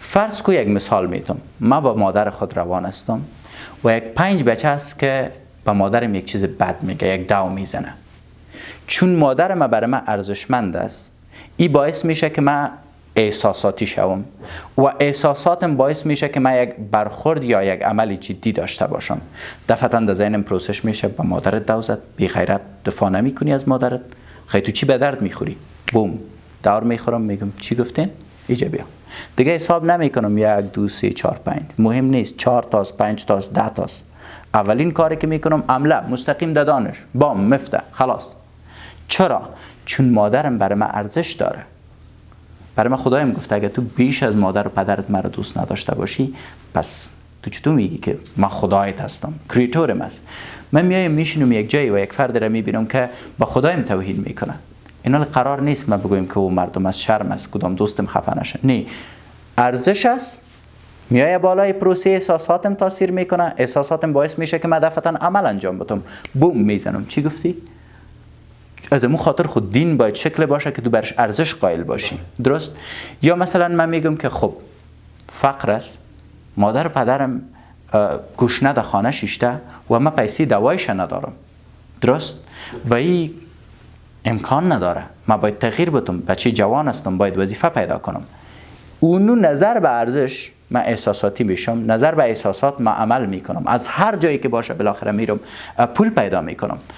فرض کو یک مثال میتونم، من با مادر خود روان هستم و یک 5 بچه است که با مادرم یک چیز بد میگه، یک داو میزنه. چون مادر ما برای من ارزشمند است، این باعث میشه که من احساساتی شوم و احساساتم باعث میشه که من یک برخورد یا یک عمل جدی داشته باشم. دفعتا در ذهنم پروسش میشه با مادرت داو زد، بی غیرت، دفاع نمی کنی از مادرت، خیلی تو چی به درد میخوری؟ بوم دور میخورم، میگم چی گفتین؟ ایجا بیا. دیگه حساب نمی کنم 1 2 3 4 5، مهم نیست 4 تاست 5 تاست 10 تاست. اولین کاری که میکنم عمله مستقیم دادانش بام مفته خلاص. چرا؟ چون مادرم برای من ارزش داره. برای من خدایم گفته اگه تو بیش از مادر و پدرت مرا دوست نداشته باشی، پس تو چطور میگی که من خدایت هستم، کریتورم است؟ من میایم میشینم یک جایی و یک فرد را میبینم که با خدایم توهین میکنه. اینا قرار نیست من بگویم که او مردم از شرم است، کدام دوستم خفه نشه. نه، ارزش است. میای بالای پروسه احساساتم تاثیر میکنه، احساساتم باعث میشه که من دفعتا عمل انجام بدم، بوم میزنم. چی گفتی؟ از امون خاطر خود دین باید شکل باشه که تو برش ارزش قائل باشی. درست؟ یا مثلا من میگم که خب فقر است، مادر و پدرم گوشنه در خانه شیشته و من پیسی دوایش ندارم. درست؟ و این امکان نداره، من باید تغییر بدم، بچه جوان هستم، باید وظیفه پیدا کنم. اونو نظر به ارزش من احساساتی میشم، نظر به احساسات من عمل میکنم، از هر جایی که باشه بالاخره میرم پول پیدا میکنم.